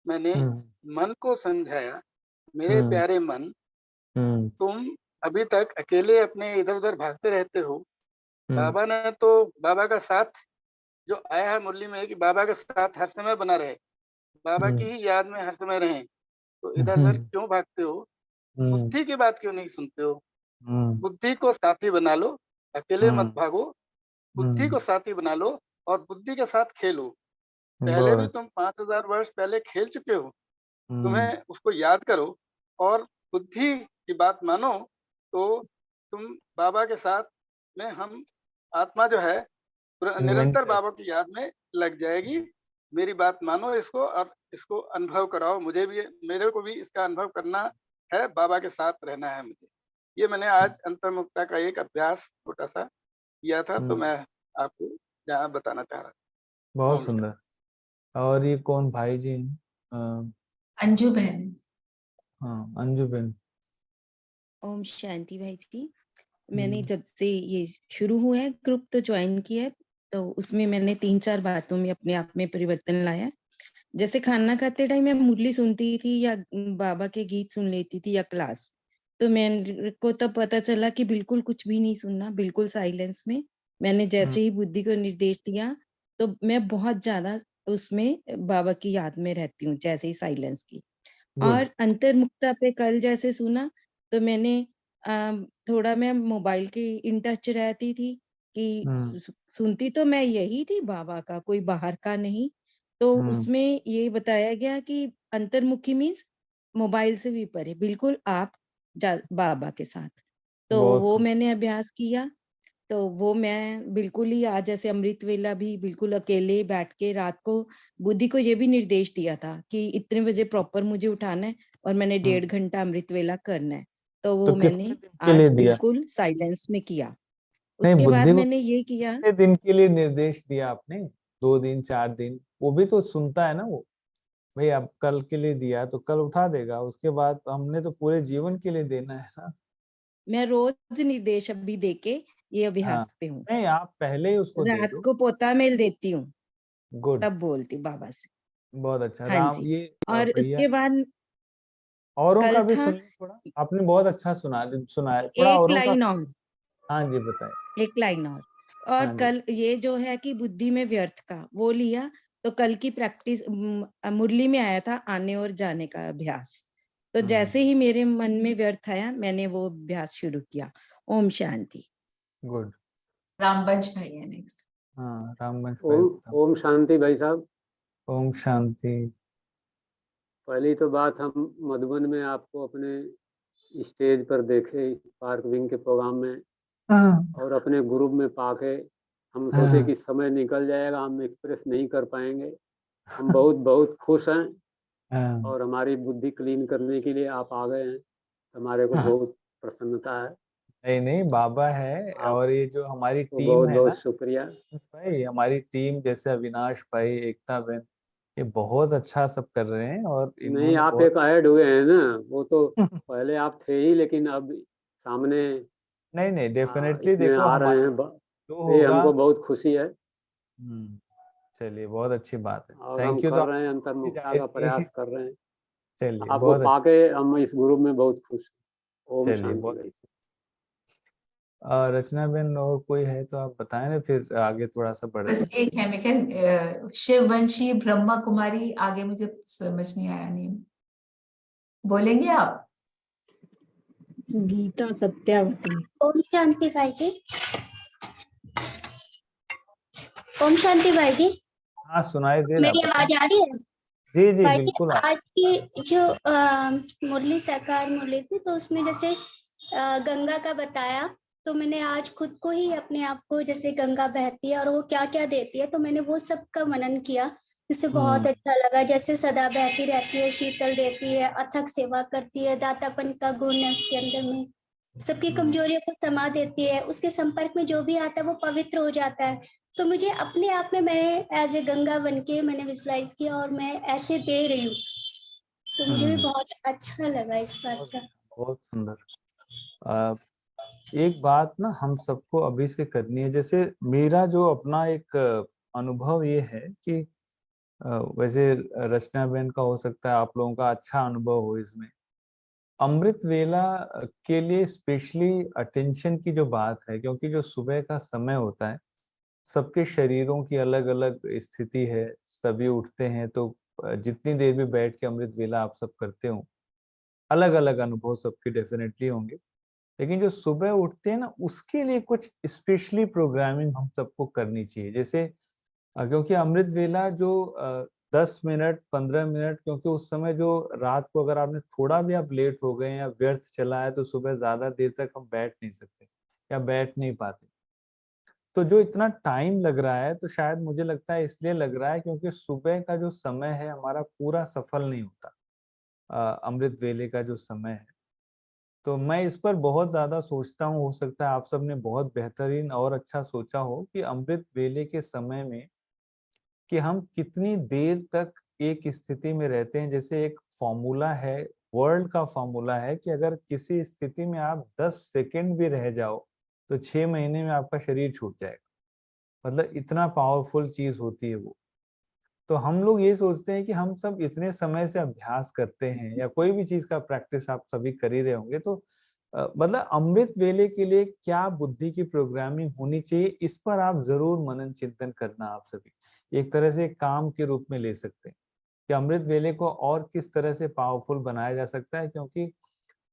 मैंने मन को समझाया, मेरे हम्म, प्यारे मन, हम्म, तुम अभी तक अकेले अपने इधर उधर भागते रहते हो। हम्म, बाबा ने तो बाबा का साथ जो आया है मुरली में कि बाबा का साथ हर समय बना रहे, बाबा की ही याद में हर समय रहें, तो इधर उधर क्यों भागते हो? बुद्धि की बात क्यों नहीं सुनते हो? बुद्धि को साथी बना लो, अकेले मत भागो, बुद्धि को साथी बना लो और बुद्धि के साथ खेलो। पहले भी बहुत। तुम 5000 वर्ष पहले खेल चुके हो, हम्म, तुम्हें उसको याद करो और बुद्धि की बात मानो, तो तुम बाबा के साथ में हम आत्मा जो है इन्वेंट निरंतर कर। बाबा की याद में लग जाएगी। मेरी बात मानो इसको और इसको अनुभव कराओ, मुझे भी, मेरे को भी इसका अनुभव करना है, बाबा के साथ रहना है मुझे। ये मैंने आज अंतर्मुक्ता का एक अभ्यास छोटा सा किया था, तो मैं आपको यहाँ बताना चाह रहा बहुत ओम सुंदर। और ये कौन भाई जी हैं? अंजू बहन। हाँ अंजू बेन। ओम शांति भाई जी। मैंने जब से ये शुरू हुआ है ग्रुप तो ज्वाइन किया है, तो उसमें मैंने 3-4 बातों में अपने आप में परिवर्तन लाया। जैसे खाना खाते टाइम मैं मुरली सुनती थी या बाबा के गीत सुन लेती थी या क्लास, तो मेरे को तब पता चला कि बिल्कुल कुछ भी नहीं सुनना, बिल्कुल साइलेंस में। मैंने जैसे ही बुद्धि को निर्देश दिया तो मैं बहुत ज्यादा उसमें बाबा की याद में रहती हूँ, जैसे ही साइलेंस की। और अंतर्मुक्ता पे कल जैसे सुना तो मैंने थोड़ा मैं मोबाइल की इन टच रहती थी कि सुनती तो मैं यही थी बाबा का, कोई बाहर का नहीं। तो उसमें ये बताया गया कि अंतर्मुखी मीन्स मोबाइल से भी परे, बिल्कुल आप बाबा के साथ। तो बहुत वो सुंदर। मैंने अभ्यास किया। तो वो मैं बिल्कुल ही आज जैसे अमृत वेला भी बिल्कुल अकेले बैठ के रात को बुद्धि को ये भी निर्देश दिया था कि इतने बजे प्रॉपर मुझे उठाना है और मैंने 1.5 घंटा अमृत वेला करना है। तो तो वो मैंने कितने दिन के लिए आज दिया? बिल्कुल साइलेंस में किया। नहीं, उसके बुद्धि बाद को मैंने ये किया, कितने दिन के लिए निर्देश दिया आपने? 2 दिन, 4 दिन? वो भी तो सुनता है ना वो। भाई आप कल के लिए दिया तो कल उठा देगा, उसके बाद हमने तो पूरे जीवन के लिए देना है ना। मैं रोज निर्देश अभी देके ये हाँ, अभ्यास पे हूँ। नहीं आप पहले ही उसको दे रात दो। को पोता मेल देती हूँ, गुड, तब बोलती हूँ बाबा से। बहुत अच्छा। हाँ राम, जी। ये और भैया उसके बाद औरों कल का भी था सुनिए थोड़ा। आपने बहुत अच्छा सुनाया, थोड़ा एक औरों का। लाइन और, हाँ जी, बताए। एक लाइन और हाँ जी। कल ये जो है कि बुद्धि में व्यर्थ का वो लिया। तो कल की प्रैक्टिस मुरली में आया था आने और जाने का अभ्यास। तो जैसे ही मेरे मन में व्यर्थ आया मैंने वो अभ्यास शुरू किया। ओम शांति। गुड। रामबंश भाई है नेक्स्ट। हाँ, रामवंश ओम भाई बताओ। ओम शांति भाई साहब। ओम शांति। पहली तो बात, हम मधुबन में आपको अपने स्टेज पर देखे स्पार्क विंग के प्रोग्राम में हाँ, और अपने ग्रुप में पाके हम सोचे हाँ, कि समय निकल जाएगा, हम एक्सप्रेस नहीं कर पाएंगे। हम बहुत बहुत खुश हैं हाँ, और हमारी बुद्धि क्लीन करने के लिए आप आ गए हैं, हमारे को हाँ। बहुत प्रसन्नता है। नहीं नहीं, बाबा है। और ये जो हमारी आपको टीम बहुत है ना बहुत शुक्रिया। भाई, हमारी टीम जैसे अविनाश भाई, एकता बहन, ये बहुत अच्छा सब कर रहे हैं और नहीं, इन्होंने आप बहुत एक ऐड हुए हैं ना, वो तो पहले आप थे ही, लेकिन अब सामने नहीं नहीं, डेफिनेटली इसमें देखो आ रहे हमारा हैं जो ये होगा। हमको बहुत खुशी है चलिए, बहुत अच्छी बात है। और हम थैंक यू। तो कर आप रहे हैं, भी अंतर्मुखता जाहिर का किए। प्रयास कर रहे हैं। चलिए, आपको बहुत अच्छा। पाके हम इस ग्रुप में बहुत खुश हैं। ओम चलिए, शांति बहुत भाई। अच्छा। रचना बहन और कोई है तो आप बताएं ना, फिर आगे थोड़ा सा बढ़ते बस हैं। एक है मिकन, शिववंशी ब्रह्मा कुमारी, आगे मुझे समझ नहीं आया नेम, बोलेंगे आप? गीता सत्यावती। ओम शांति भाई जी। ओम शांति भाई जी। हाँ, सुनाई दे रहा, मेरी बताएं। आवाज आ रही है? जी जी, भाई जी, बिल्कुल आज की जो मुरली साकार मुरली थी, तो उसमें जैसे गंगा का बताया, तो मैंने आज खुद को ही अपने आप को, जैसे गंगा बहती है और वो क्या क्या देती है, तो मैंने वो सब का मनन किया, जिससे बहुत अच्छा लगा। जैसे सदा बहती रहती है, शीतल देती है, अथक सेवा करती है, दातापन का गुण है उसके अंदर में, सबकी कमजोरियों को समा देती है, उसके संपर्क में जो भी आता है वो पवित्र हो जाता है। तो मुझे अपने आप में, मैं एज ए गंगा बन के मैंने विजुलाइज किया और मैं ऐसे दे रही हूँ, तो मुझे भी बहुत अच्छा लगा इस बात का। बहुत सुंदर। एक बात ना हम सबको अभी से करनी है। जैसे मेरा जो अपना एक अनुभव ये है कि वैसे रचना बहन का हो सकता है आप लोगों का अच्छा अनुभव हो इसमें। अमृत वेला के लिए स्पेशली अटेंशन की जो बात है, क्योंकि जो सुबह का समय होता है, सबके शरीरों की अलग अलग स्थिति है, सभी उठते हैं तो जितनी देर भी बैठ के अमृत वेला आप सब करते हो, अलग अलग अनुभव सबके डेफिनेटली होंगे। लेकिन जो सुबह उठते हैं ना, उसके लिए कुछ स्पेशली प्रोग्रामिंग हम सबको करनी चाहिए। जैसे क्योंकि अमृत वेला जो 10 मिनट 15 मिनट, क्योंकि उस समय जो रात को अगर आपने थोड़ा भी आप लेट हो गए या व्यर्थ चला है, तो सुबह ज्यादा देर तक हम बैठ नहीं सकते या बैठ नहीं पाते। तो जो इतना टाइम लग रहा है, तो शायद मुझे लगता है इसलिए लग रहा है क्योंकि सुबह का जो समय है हमारा पूरा सफल नहीं होता, अमृत वेले का जो समय है। तो मैं इस पर बहुत ज्यादा सोचता हूँ। हो सकता है आप सबने बहुत बेहतरीन और अच्छा सोचा हो कि अमृत वेले के समय में कि हम कितनी देर तक एक स्थिति में रहते हैं। जैसे एक फॉर्मूला है, वर्ल्ड का फॉर्मूला है कि अगर किसी स्थिति में आप 10 सेकंड भी रह जाओ तो 6 महीने में आपका शरीर छूट जाएगा। मतलब इतना पावरफुल चीज होती है वो। तो हम लोग ये सोचते हैं कि हम सब इतने समय से अभ्यास करते हैं या कोई भी चीज का प्रैक्टिस आप सभी कर ही रहे होंगे, तो मतलब अमृत वेले के लिए क्या बुद्धि की प्रोग्रामिंग होनी चाहिए, इस पर आप जरूर मनन चिंतन करना। आप सभी एक तरह से एक काम के रूप में ले सकते हैं कि अमृत वेले को और किस तरह से पावरफुल बनाया जा सकता है। क्योंकि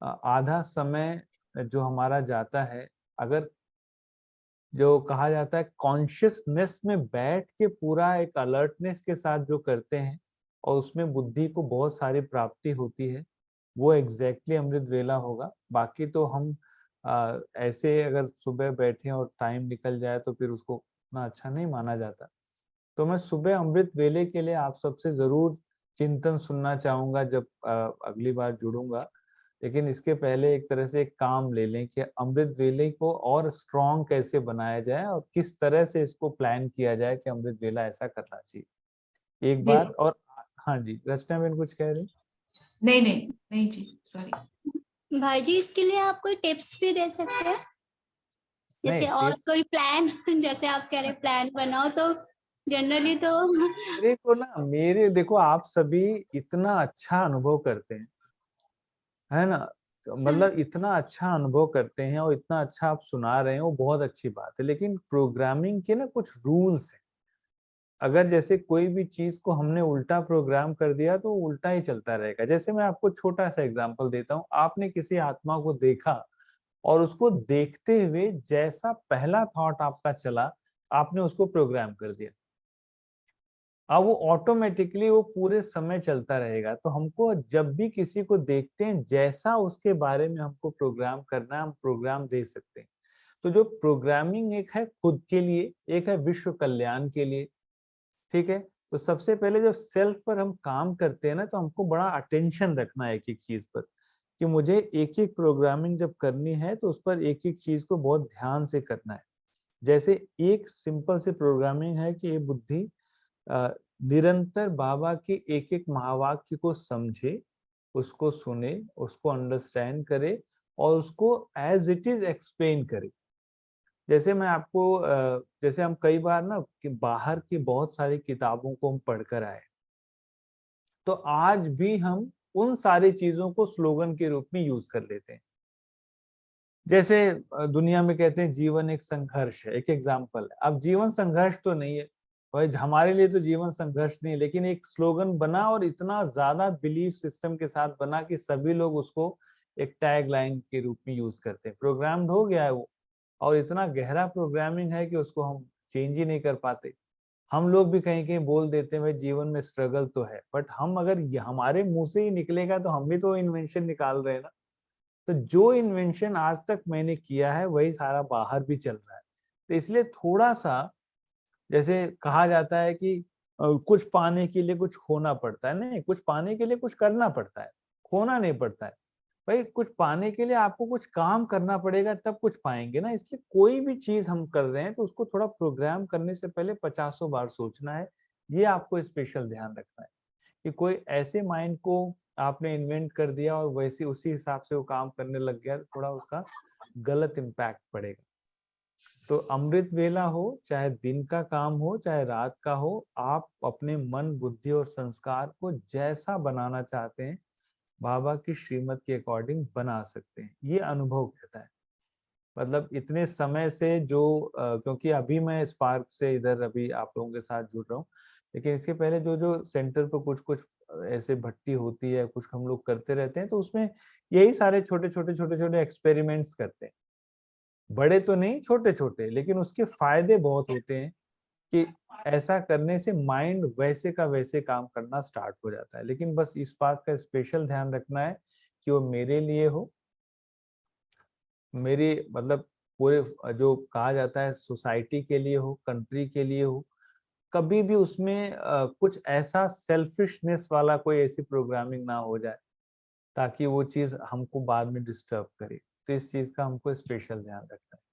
आधा समय जो हमारा जाता है, अगर जो कहा जाता है कॉन्शियसनेस में बैठ के पूरा एक अलर्टनेस के साथ जो करते हैं और उसमें बुद्धि को बहुत सारी प्राप्ति होती है, वो एग्जैक्टली अमृत वेला होगा। बाकी तो हम ऐसे अगर सुबह बैठे और टाइम निकल जाए तो फिर उसको उतना अच्छा नहीं माना जाता। तो मैं सुबह अमृत वेले के लिए आप सबसे जरूर चिंतन सुनना चाहूंगा जब अगली बार जुड़ूंगा। लेकिन इसके पहले एक तरह से एक काम ले लें कि अमृत वेले को और स्ट्रॉन्ग कैसे बनाया जाए और किस तरह से इसको प्लान किया जाए कि अमृत वेला ऐसा करना चाहिए एक बार। और हाँ जी, रचना बहन कुछ कह रही? नहीं नहीं नहीं जी, सॉरी भाई जी, इसके लिए आप कोई टिप्स भी दे सकते हैं, जैसे और कोई प्लान जैसे आप कह रहे प्लान बनाओ, तो जनरली तो मेरे देखो आप सभी इतना अच्छा अनुभव करते हैं, है ना, मतलब इतना अच्छा अनुभव करते हैं और इतना अच्छा आप सुना रहे हैं, वो बहुत अच्छी बात है। लेकिन प्रोग्रामिंग के ना कुछ रूल्स हैं। अगर जैसे कोई भी चीज को हमने उल्टा प्रोग्राम कर दिया तो उल्टा ही चलता रहेगा। जैसे मैं आपको छोटा सा एग्जांपल देता हूँ, आपने किसी आत्मा को देखा और उसको देखते हुए जैसा पहला थॉट आपका चला, आपने उसको प्रोग्राम कर दिया। अब वो ऑटोमेटिकली वो पूरे समय चलता रहेगा। तो हमको जब भी किसी को देखते हैं, जैसा उसके बारे में हमको प्रोग्राम करना है, हम प्रोग्राम दे सकते हैं। तो जो प्रोग्रामिंग एक है खुद के लिए, एक है विश्व कल्याण के लिए, ठीक है। तो सबसे पहले जब सेल्फ पर हम काम करते हैं ना, तो हमको बड़ा अटेंशन रखना है एक एक चीज पर, कि मुझे एक एक प्रोग्रामिंग जब करनी है तो उस पर एक एक चीज को बहुत ध्यान से करना है। जैसे एक सिंपल से प्रोग्रामिंग है कि ये बुद्धि निरंतर बाबा के एक एक महावाक्य को समझे, उसको सुने, उसको अंडरस्टैंड करे और उसको एज इट इज एक्सप्लेन करे। जैसे मैं आपको जैसे हम कई बार ना कि बाहर की बहुत सारी किताबों को हम पढ़कर आए, तो आज भी हम उन सारी चीजों को स्लोगन के रूप में यूज कर लेते हैं। जैसे दुनिया में कहते हैं जीवन एक संघर्ष है, एक एग्जाम्पल है। अब जीवन संघर्ष तो नहीं है भाई, हमारे लिए तो जीवन संघर्ष नहीं है, लेकिन एक स्लोगन बना और इतना ज्यादा बिलीफ सिस्टम के साथ बना कि सभी लोग उसको एक टैग लाइन के रूप में यूज करते हैं। प्रोग्राम्ड हो गया है वो, और इतना गहरा प्रोग्रामिंग है कि उसको हम चेंज ही नहीं कर पाते। हम लोग भी कहीं कहीं बोल देते हैं भाई जीवन में स्ट्रगल तो है, बट हम अगर हमारे मुंह से ही निकलेगा तो हम भी तो इन्वेंशन निकाल रहे हैं ना। तो जो इन्वेंशन आज तक मैंने किया है वही सारा बाहर भी चल रहा है। तो इसलिए थोड़ा सा, जैसे कहा जाता है कि कुछ पाने के लिए कुछ खोना पड़ता है, नहीं, कुछ पाने के लिए कुछ करना पड़ता है, खोना नहीं पड़ता है। भाई कुछ पाने के लिए आपको कुछ काम करना पड़ेगा, तब कुछ पाएंगे ना। इसलिए कोई भी चीज हम कर रहे हैं तो उसको थोड़ा प्रोग्राम करने से पहले 50 बार सोचना है। ये आपको स्पेशल ध्यान रखना है कि कोई ऐसे माइंड को आपने इन्वेंट कर दिया और वैसे उसी हिसाब से वो काम करने लग गया, तो थोड़ा उसका गलत इम्पैक्ट पड़ेगा। तो अमृत वेला हो, चाहे दिन का काम हो चाहे रात का हो, आप अपने मन, बुद्धि और संस्कार को जैसा बनाना चाहते हैं बाबा की श्रीमत के अकॉर्डिंग बना सकते हैं। ये अनुभव कहता है। मतलब इतने समय से जो क्योंकि अभी मैं स्पार्क से इधर अभी आप लोगों के साथ जुड़ रहा हूँ, लेकिन इसके पहले जो जो सेंटर पर कुछ कुछ ऐसे भट्टी होती है, कुछ हम लोग करते रहते हैं, तो उसमें यही सारे छोटे छोटे एक्सपेरिमेंट्स करते हैं। बड़े तो नहीं, छोटे छोटे, लेकिन उसके फायदे बहुत होते हैं कि ऐसा करने से माइंड वैसे का वैसे काम करना स्टार्ट हो जाता है। लेकिन बस इस बात का स्पेशल ध्यान रखना है कि वो मेरे लिए हो, मेरी मतलब पूरे जो कहा जाता है सोसाइटी के लिए हो, कंट्री के लिए हो। कभी भी उसमें कुछ ऐसा सेल्फिशनेस वाला कोई ऐसी प्रोग्रामिंग ना हो जाए ताकि वो चीज हमको बाद में डिस्टर्ब करे। तो इस चीज का हमको स्पेशल ध्यान रखना है।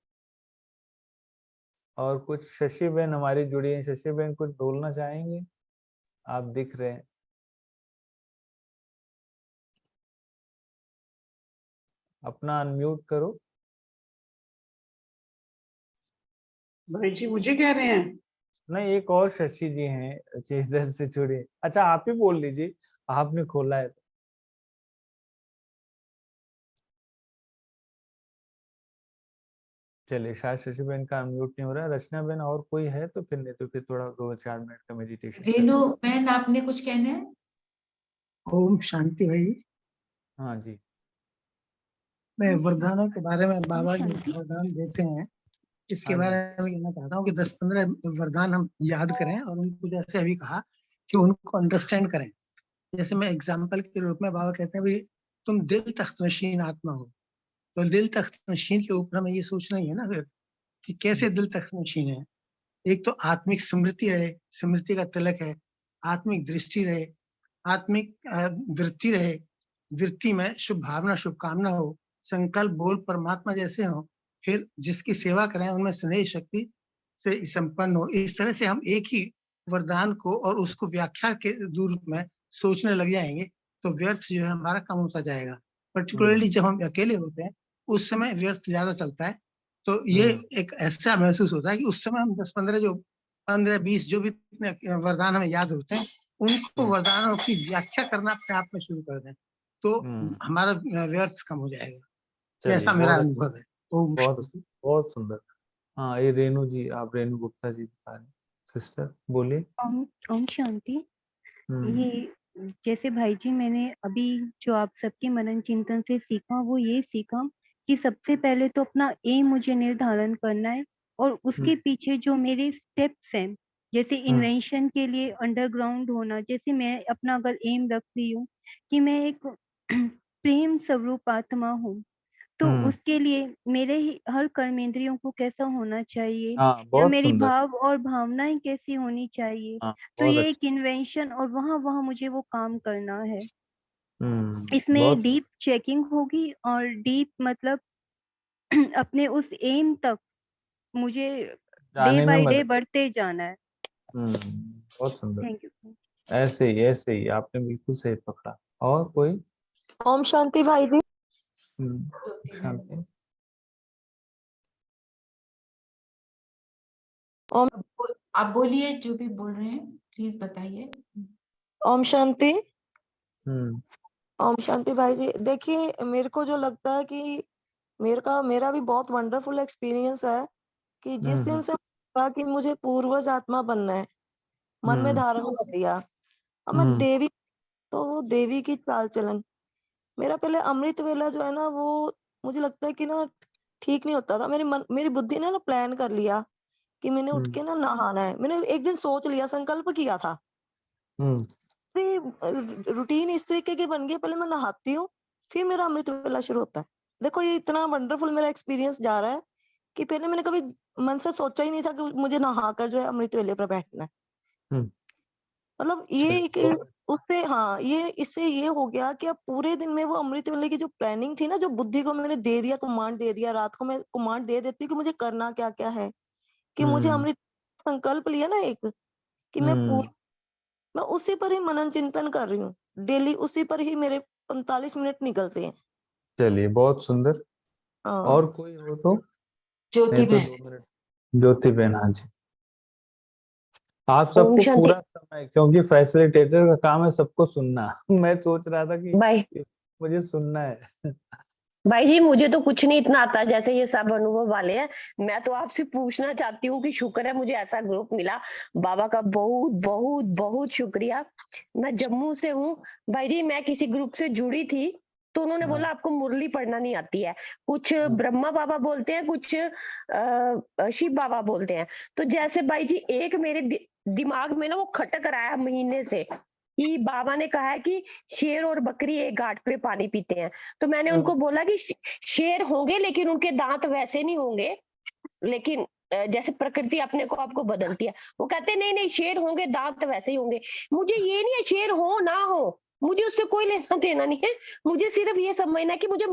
और कुछ शशि बहन हमारी जुड़ी है, शशि बहन कुछ बोलना चाहेंगे? आप दिख रहे हैं, अपना अनम्यूट करो। भाई जी मुझे कह रहे हैं? नहीं, एक और शशि जी हैं इधर से जुड़े। अच्छा आप ही बोल लीजिए, आपने खोला है तो। चलिए, शायद शशि बहन का अनम्यूट नहीं हो रहा है। रचना बहन और कोई है तो फिर, नहीं तो फिर थोड़ा 2-4 मिनट का मेडिटेशन। रेनू बहन आपने कुछ कहना है? ओम शांति भाई। हाँ जी। मैं वरदानों के बारे में, बाबा जो वरदान देते हैं इसके बारे में कहना चाहता हूँ कि 10-15 वरदान हम याद करें और उनको जैसे अभी कहा कि उनको अंडरस्टैंड करें। जैसे मैं एग्जाम्पल के रूप में बाबा कहते हैं भाई तुम दिल तख्त नशीन आत्मा हो, तो दिल तख्त नशीन के ऊपर हमें ये सोचना ही है ना फिर कि कैसे दिल तख्त नशीन है। एक तो आत्मिक स्मृति रहे, स्मृति का तिलक है, आत्मिक दृष्टि रहे, आत्मिक वृत्ति रहे, वृत्ति में शुभ भावना शुभकामना हो, संकल्प बोल परमात्मा जैसे हो, फिर जिसकी सेवा करें उनमें स्नेह शक्ति से संपन्न हो। इस तरह से हम एक ही वरदान को और उसको व्याख्या के रूप में सोचने लग जाएंगे तो व्यर्थ जो है हमारा कम होता जाएगा। पर्टिकुलरली जब हम अकेले होते हैं उस समय व्यर्थ ज्यादा चलता है। तो ये एक ऐसा महसूस होता है कि उस समय हम 10-15 जो भी वरदान हमें याद होते हैं उनको वरदानों की व्याख्या करना अपने आप में शुरू कर दें तो हमारा व्यर्थ कम हो जाएगा। ऐसा मेरा अनुभव है। बहुत सुंदर। हाँ, ये रेणु जी, आप रेणु गुप्ता जी बता रहे, सिस्टर बोलिए। ओम शांति। ये जैसे भाई जी मैंने अभी जो आप सबके मनन चिंतन से सीखा वो ये सीखा कि सबसे पहले तो अपना एम मुझे निर्धारण करना है और उसके पीछे जो मेरे स्टेप्स हैं, जैसे इन्वेंशन के लिए अंडरग्राउंड होना, जैसे मैं अपना अगर एम रख रही हूँ कि मैं एक प्रेम स्वरूप आत्मा हूँ तो उसके लिए मेरे हर कर्मेंद्रियों को कैसा होना चाहिए या मेरी भाव और भावनाएं कैसी होनी चाहिए। तो ये एक इन्वेंशन और वहाँ मुझे वो काम करना है। इसमें डीप चेकिंग होगी और डीप मतलब अपने उस एम तक मुझे डे बाय डे बढ़ते जाना है। बहुत सुंदर। Thank you. ऐसे ही आपने बिल्कुल सही पकड़ा। और कोई? ओम शांति भाई जी। शांति। आप बोलिए, जो भी बोल रहे हैं प्लीज बताइए। ओम शांति। ओम शांति भाई जी। देखिए मेरे को जो लगता है कि मेरा भी बहुत वंडरफुल एक्सपीरियंस है कि जिस दिन से कहा कि मुझे पूर्वज आत्मा बनना है, मन में धारण कर लिया, अब मैं देवी, तो वो देवी की चाल चलन, मेरा पहले अमृत वेला जो है ना वो मुझे लगता है कि ना ठीक नहीं होता था। मेरी बुद्धि ने ना प्लान कर लिया कि मैंने उठ के ना नहाना है। मैंने एक दिन सोच लिया, संकल्प किया था, रूटीन इस तरीके की बन गई, पहले मैं नहाती हूँ फिर मेरा अमृत वेला शुरू होता है। देखो ये इतना वंडरफुल मेरा एक्सपीरियंस जा रहा है कि पहले मैंने कभी मन से सोचा ही नहीं था कि मुझे नहाकर जो है अमृत वेले पर बैठना है। मतलब ये एक उससे ये इससे ये हो गया कि अब पूरे दिन में वो अमृत वेले की जो प्लानिंग थी ना, जो बुद्धि को मैंने दे दिया, कमांड दे दिया, रात को मैं कमांड दे देती हूँ कि मुझे करना क्या क्या है, कि मुझे अमृत संकल्प लिया ना एक कि मैं उसी पर ही मनन चिंतन कर रही हूँ डेली, उसी पर ही मेरे 45 मिनट निकलते हैं। चलिए बहुत सुंदर। और कोई हो तो? ज्योति बहन। ज्योति बहन, हाँ जी। आप सबको पूरा समय, क्योंकि फैसिलिटेटर का काम है सबको सुनना। मैं सोच रहा था कि मुझे सुनना है। भाई जी मुझे तो कुछ नहीं इतना आता जैसे ये सब अनुभव वाले हैं। मैं तो आपसे पूछना चाहती हूँ कि शुक्र है मुझे ऐसा ग्रुप मिला। बाबा का बहुत बहुत बहुत शुक्रिया। मैं जम्मू से हूँ भाई जी। मैं किसी ग्रुप से जुड़ी थी तो उन्होंने बोला आपको मुरली पढ़ना नहीं आती है। कुछ ब्रह्मा बाबा बोलते हैं, कुछ शिव बाबा बोलते हैं। तो जैसे भाई जी एक मेरे दिमाग में ना वो खटक रहा है महीने से कि बाबा ने कहा है कि शेर और बकरी एक घाट पे पानी पीते हैं। तो मैंने उनको बोला कि शेर होंगे लेकिन उनके दांत वैसे नहीं होंगे, लेकिन जैसे प्रकृति अपने को आपको बदलती है। वो कहते नहीं नहीं शेर होंगे, दांत वैसे ही होंगे। मुझे ये नहीं है शेर हो ना हो, मुझे उससे कोई लेना देना नहीं है। मुझे सिर्फ ये समझना है कि मुझे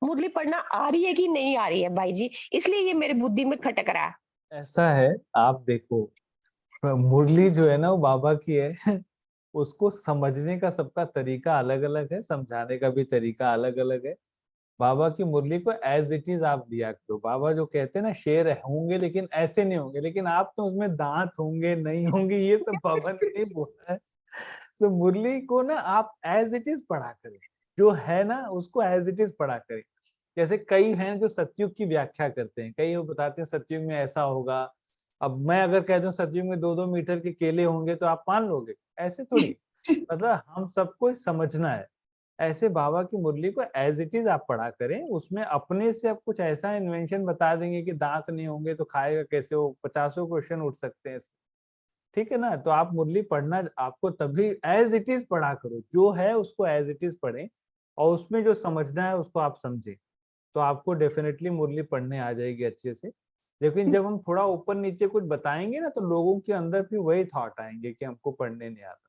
मुरली पढ़ना आ रही है कि नहीं आ रही है भाई जी, इसलिए ये मेरे बुद्धि में खटक रहा है। ऐसा है, आप देखो मुरली जो है ना वो बाबा की है। उसको समझने का सबका तरीका अलग अलग है, समझाने का भी तरीका अलग अलग है। बाबा की मुरली को एज इट इज आप दिया करो। बाबा जो कहते हैं ना शेर होंगे लेकिन ऐसे नहीं होंगे, लेकिन आप तो उसमें दांत होंगे नहीं होंगे ये सब बाबा ने नहीं बोला है। तो मुरली को ना आप एज इट इज पढ़ा करें, जो है ना उसको एज इट इज पढ़ा करें। जैसे कई हैं जो सतयुग की व्याख्या करते हैं, कई वो बताते हैं सतयुग में ऐसा होगा। अब मैं अगर कह दूं सतयुग में 2-2 मीटर के केले होंगे तो आप मान लोगे? ऐसे थोड़ी। मतलब हम सबको समझना है। ऐसे बाबा की मुरली को एज इट इज आप पढ़ा करें, उसमें अपने से आप कुछ ऐसा इन्वेंशन बता देंगे कि दांत नहीं होंगे तो खाएगा कैसे, वो 50 क्वेश्चन उठ सकते हैं। ठीक है ना? तो आप मुरली पढ़ना आपको तभी एज इट इज पढ़ा करो, जो है उसको एज इट इज पढ़ें और उसमें जो समझना है उसको आप समझें। तो आपको डेफिनेटली मुरली पढ़ने आ जाएगी अच्छे से। लेकिन जब हम थोड़ा ऊपर नीचे कुछ बताएंगे ना, तो लोगों के अंदर फिर वही थॉट आएंगे कि हमको पढ़ने नहीं आता।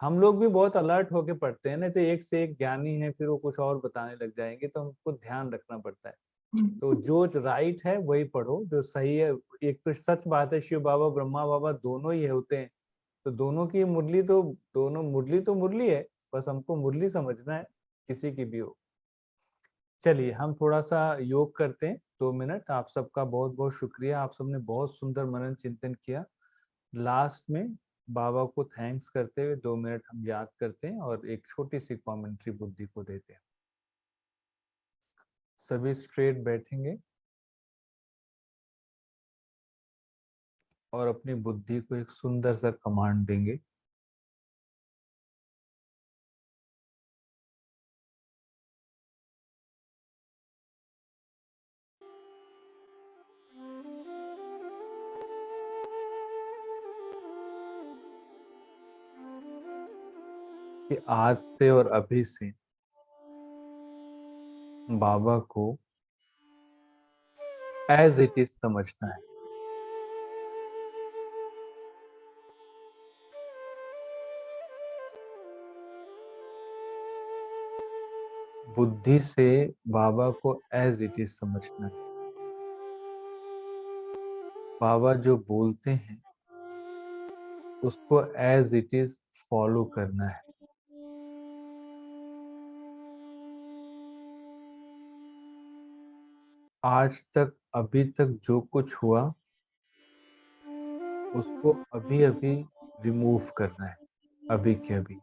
हम लोग भी बहुत अलर्ट होके पढ़ते हैं ना, तो एक से एक ज्ञानी है, फिर वो कुछ और बताने लग जाएंगे, तो हमको ध्यान रखना पड़ता है। तो जो राइट है वही पढ़ो, जो सही है। एक तो सच बात है, शिव बाबा ब्रह्मा बाबा दोनों ही होते हैं, तो दोनों की मुरली तो मुरली है, बस हमको मुरली समझना है, किसी की भी हो। चलिए हम थोड़ा सा योग करते हैं 2 मिनट। आप सबका बहुत बहुत शुक्रिया, आप सबने बहुत सुंदर मनन चिंतन किया। लास्ट में बाबा को थैंक्स करते हुए 2 मिनट हम याद करते हैं और एक छोटी सी कमेंट्री बुद्धि को देते हैं। सभी स्ट्रेट बैठेंगे और अपनी बुद्धि को एक सुंदर सा कमांड देंगे। कि आज से और अभी से बाबा को एज इट इज समझना है। बुद्धि से बाबा को एज इट इज समझना है। बाबा जो बोलते हैं उसको एज इट इज फॉलो करना है। आज तक अभी तक जो कुछ हुआ उसको अभी अभी रिमूव करना है, अभी के अभी।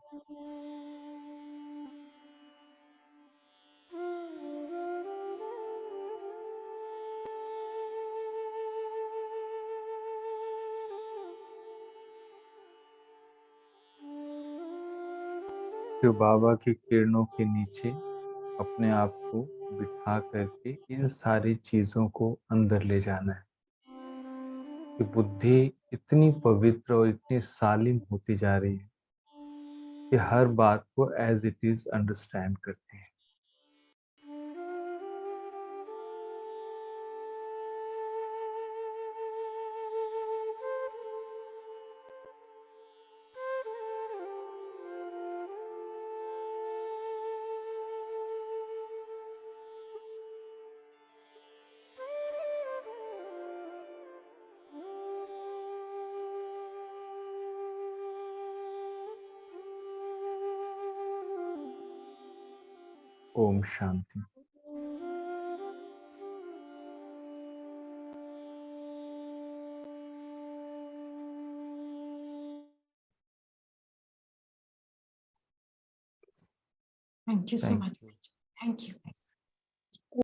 जो बाबा की किरणों के नीचे अपने आप को बिठा करके इन सारी चीजों को अंदर ले जाना है। कि बुद्धि इतनी पवित्र और इतनी सालिम होती जा रही है कि हर बात को एज इट इज अंडरस्टैंड करती है। Om Shanti. Thank you so Thank much. you. Thank you.